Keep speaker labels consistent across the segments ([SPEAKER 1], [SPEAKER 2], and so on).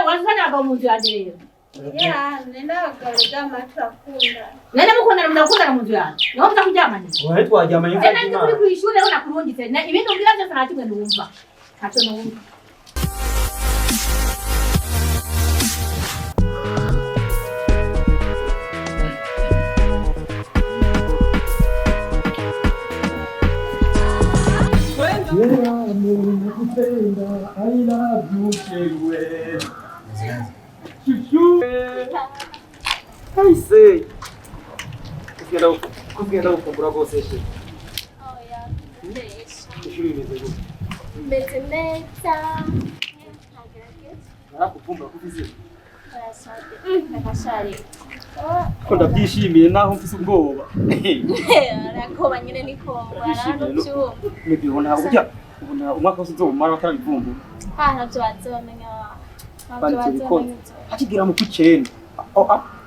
[SPEAKER 1] wazifanya kwa munzu yanjye rero.
[SPEAKER 2] Nenda bagariga matrakunda.
[SPEAKER 1] Nenda mukundana mudakundana munzu yanjye. Niho muza kuryamana.
[SPEAKER 3] Wowe twaryamanye
[SPEAKER 1] mva. Nenda ndi kuri kwishuri ho nakurungitse. Ibintu mbwira byose nta kimwe ndumva. Ntacyo numva.
[SPEAKER 3] I love you, Shirwe. I say, kugenda gufungura rwose se.
[SPEAKER 2] Oya, mbese.
[SPEAKER 3] Ishuri rimeze gute?
[SPEAKER 2] Mbese neza.
[SPEAKER 3] Narakuvumbura ko ufize.
[SPEAKER 2] Nakashari.
[SPEAKER 3] Ko ndabyishimiye naho mfise ubwoba.
[SPEAKER 2] Arakoba nyine nikongwa aranucyuma.
[SPEAKER 3] Nibibona burya ubona umwaka wose uzomara batarabivumbu.
[SPEAKER 2] Ntabyo bazomenya.
[SPEAKER 3] Akigira mu kwicenda.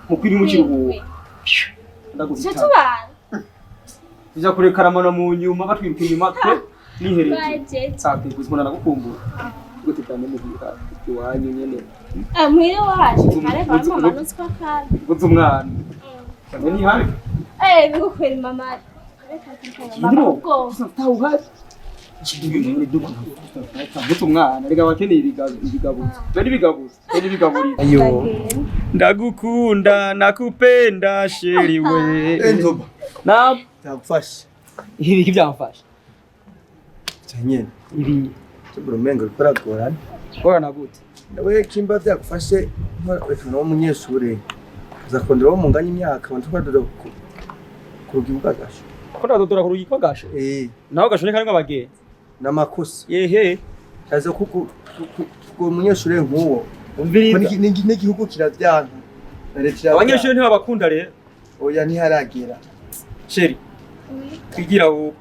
[SPEAKER 3] Mu kwiri mu kiruhuko. Ndagusita.
[SPEAKER 2] Tubana.
[SPEAKER 3] Bija kurekaramana mu nyuma batwiruka inyuma twe nihereje.
[SPEAKER 2] WiGE.
[SPEAKER 3] Sabe kuzibona nagukumbura. Gute cyane mu bika iwanyu nyene.
[SPEAKER 2] Mwire waje kare kwa mama nutswa kare.
[SPEAKER 3] Gutu umwana. Cyane ni hari.
[SPEAKER 2] Bigukwera mama.
[SPEAKER 3] Ndimo. Tawu hari. Chidingi duka. Gutu umwana rega bakeneye ibigabuzi. Bari bigabuzi. Bari bigaburi. Ayo. Ndagukunda nakupenda sheriwe.
[SPEAKER 4] Nzoba.
[SPEAKER 3] Na
[SPEAKER 4] Ndagufasha.
[SPEAKER 3] Ibi byamfasha.
[SPEAKER 4] Cyanyene.
[SPEAKER 3] Ibi
[SPEAKER 4] Cyo mengo bikoragorana.
[SPEAKER 3] Korana gute?
[SPEAKER 4] Nawe kimba byagufashe nk'abantu b'umunyeshure. Uzakondera wo munganya imyaka abantu twadora kurugibuka gasho.
[SPEAKER 3] Ko ndadodora kurugikwa gasho? Naho gashone kari nk'abageni.
[SPEAKER 4] Namakosa.
[SPEAKER 3] Yehe.
[SPEAKER 4] Kaza kuko umunyeshure nk'uwo.
[SPEAKER 3] Umviriza.
[SPEAKER 4] N'igihugu kiravyanka.
[SPEAKER 3] Abanyeshure ntibabakunda rero.
[SPEAKER 4] Oya ntiharagera.
[SPEAKER 3] Sheri. Kwigira ubu.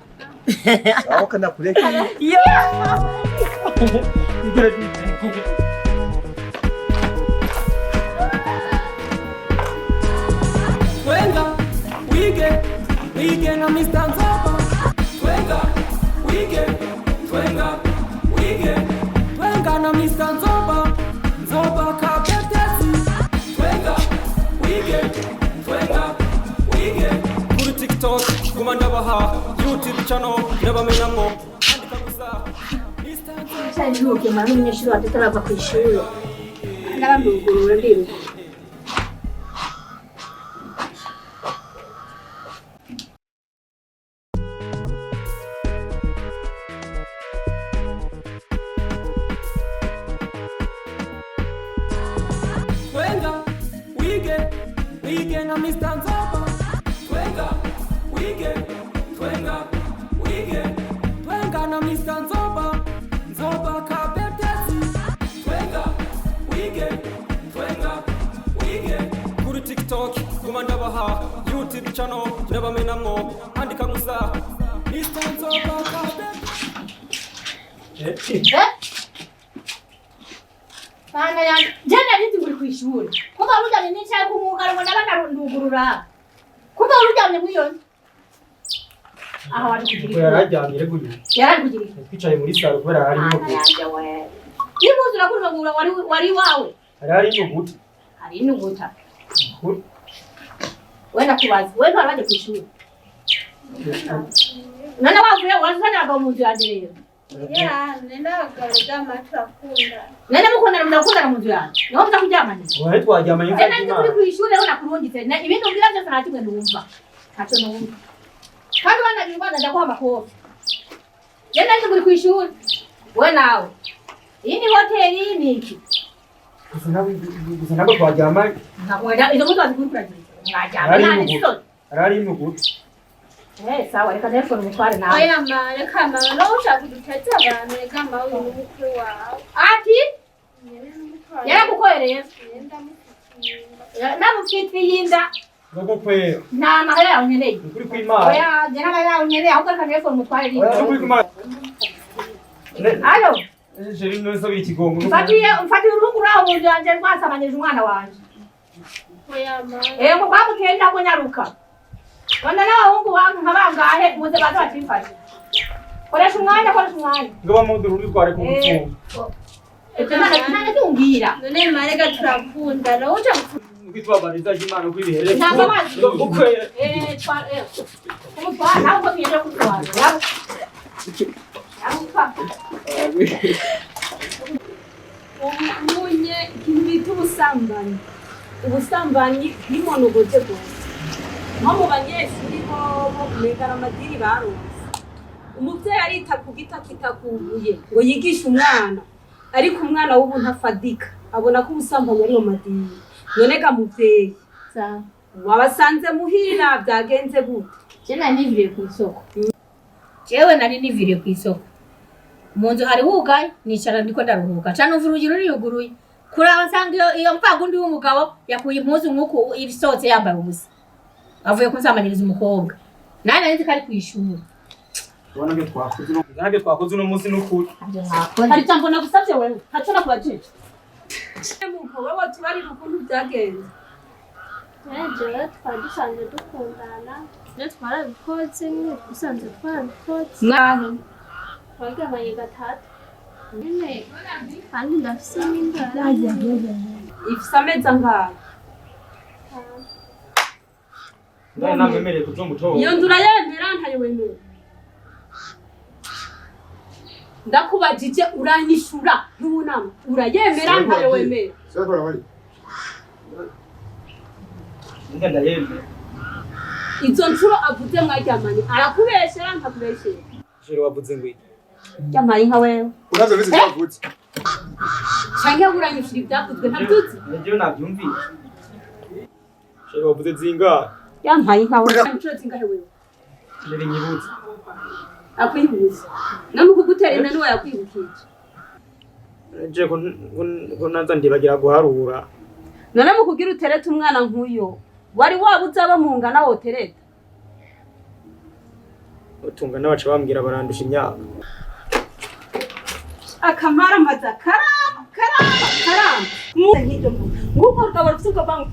[SPEAKER 4] Aho kana kureka.
[SPEAKER 3] Kwigira
[SPEAKER 5] Twenga, WiGE na Mr. Nzoba. Twenga, WiGE na Mr. Nzoba. Nzoba kabetezi. Twenga, WiGE kuri TikTok, kumanda baha, YouTube channel, nebamenamwo. Andika gusa. Mr. Nzoba.
[SPEAKER 1] Cyane n'uke mara umunyeshuri watarava ku ishuri. Narambugurura ndiro.
[SPEAKER 5] Twenga, WiGE na Mr. Nzoba. Twenga, WiGE na Mr. Nzoba. Nzoba kabetezi. Twenga, WiGE kuri TikTok, kumanda baha, YouTube channel, nebamenamwo. Andika gusa. Mr. Nzoba kabetezi.
[SPEAKER 1] Bana ya jana niti muri kwishuri. Kuba rujyanye n'icyayi kumugara ngo nabana ndugurura. Kuba rujyanye mwiyo. Aha wari kugira.
[SPEAKER 3] yarajyanye rego uyu.
[SPEAKER 1] Yarari kugira.
[SPEAKER 3] Twicaye muri salo kubera hari no gute.
[SPEAKER 1] Nibuze urakurwa wari wawe.
[SPEAKER 3] Hari no gute.
[SPEAKER 1] Hari no guta. Wenda kubaza. Wewe baraje kwishuri. Nana wavuye wazana kwa munzu yanjye rero.
[SPEAKER 2] Nenda bagariga matrakunda.
[SPEAKER 1] Nenda mukundana mudakundana munzu yanjye. Niho muza kuryamana.
[SPEAKER 3] Wowe twaryamanye mva.
[SPEAKER 1] Nenda ndi kuri kwishuri ho nakurungitse. Ibintu mbwira byose nta kimwe ndumva. Ntacyo numva. Kandi bana bibana ndaguha amakofi. Nenda ndi kuri kwishuri. We nawe. Iyi ni hoteli ni iki?
[SPEAKER 3] Gusa nabo twaryamanye.
[SPEAKER 1] Ntabwo izo mutu azikuragira. Mwajyana nani sito.
[SPEAKER 3] Hari no gute.
[SPEAKER 1] Sawa reka telefone mutware nawe.
[SPEAKER 2] Oya ma reka ma no ushaka kuduteza abantu reka ma uyu n'umukwe wawe.
[SPEAKER 1] Ati? Yaragukoreye. Namufitiye inda.
[SPEAKER 3] Gogo kwera.
[SPEAKER 1] Nta mahera yawe nkeneye.
[SPEAKER 3] Kuri kwimana.
[SPEAKER 1] Oya jana mahera yawe nkeneye ahubwo reka telefone mutware rimwe.
[SPEAKER 3] Oya kuri kwimana.
[SPEAKER 1] Allo.
[SPEAKER 3] Jeri no so bikigongo.
[SPEAKER 1] Mfatiye urungu raho mu byanje rwasabanyeje umwana wanje.
[SPEAKER 2] Oya ma.
[SPEAKER 1] Ngo bamuteye ntabwo nyaruka. Bana n'abahungu bantu nkabangahe muze baza batimfashe. Koresha umwanya.
[SPEAKER 3] Ngo bamuduru uri kware ku mfungo.
[SPEAKER 1] nta tumbwira
[SPEAKER 2] none marega turakundana uja
[SPEAKER 3] kwitwabariza Imana kwibihere
[SPEAKER 1] ntabwo bazi
[SPEAKER 3] ukwera
[SPEAKER 1] umutwara nawe uko tugenda kutwara
[SPEAKER 2] umunye bita ubusambanyi ubusambanyi bw'imonogoje rwose nko mu banyeshuri bo kumegara amadini baronse umuvyeyi arita ku giti akitakubuye ngo yigishe umwana ariko umwana w'ubu ntafadika abona ko ubusambanyi ari mu madini none ga muvyeyi wabasanze muhira byagenze gute
[SPEAKER 1] je nari niviriye ku isoko jewe nari niviriye ku isoko mu nzu hari hugaye nicara ndiko ndaruhuka cyane umva urugi ruriyuguruye kuraba nsanga iyo mpagundi w'umugabo yakuye impuzu nk'uko ibisohotse yambaye ubusa avuye kunsamaniriza umukobwa nani nari nzi ko ari kwishura
[SPEAKER 3] ubona ko twakoze uno munsi n'ukuri
[SPEAKER 1] hari jambo nagusabye wewe ntaco nakubajije
[SPEAKER 2] wowe tubarira ukuntu byagenze
[SPEAKER 6] jewe twari dusanzwe dukundana rero twarabikoze nyine dusanzwe twarabikoze
[SPEAKER 2] mwahe
[SPEAKER 6] twaryamanye gatatu nyine kandi ndafise n'indara
[SPEAKER 2] ifise amezi angahe
[SPEAKER 3] nawe namemereye kuja umutobo
[SPEAKER 2] iyo nzu urayemera ntayo wemera ndakubajije uranyishura ntiwunama urayemera ntayo wemera
[SPEAKER 3] ndayemera
[SPEAKER 2] izo nshuro avuze mwaryamanye arakubeshera ntakubeshera
[SPEAKER 3] jero wavuze ngo iki
[SPEAKER 2] ryamanye nka wewe
[SPEAKER 4] uraza bizi byavutse
[SPEAKER 2] canke uranyishura ivyavuzwe ntavyuzi
[SPEAKER 3] ngewe navyumvise jero wavuze zingahe
[SPEAKER 2] ryamanye nka wewe inshuro zingahe wewe
[SPEAKER 3] jero nyibutse
[SPEAKER 2] akwibuza none ukugutera inda niwe yakwibukije
[SPEAKER 3] je ko naza ndibagira guharura
[SPEAKER 2] none mukugira utereta umwana nk'uyo wari wabuze abo mungana wotereta
[SPEAKER 3] utungana baca bambwira barandusha imyaka
[SPEAKER 2] akamara maza karamba nguko rukaba rufite ubwo bangu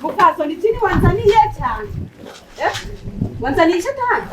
[SPEAKER 2] mukaso ni chini wanzaniye cyane wanzaniye cyane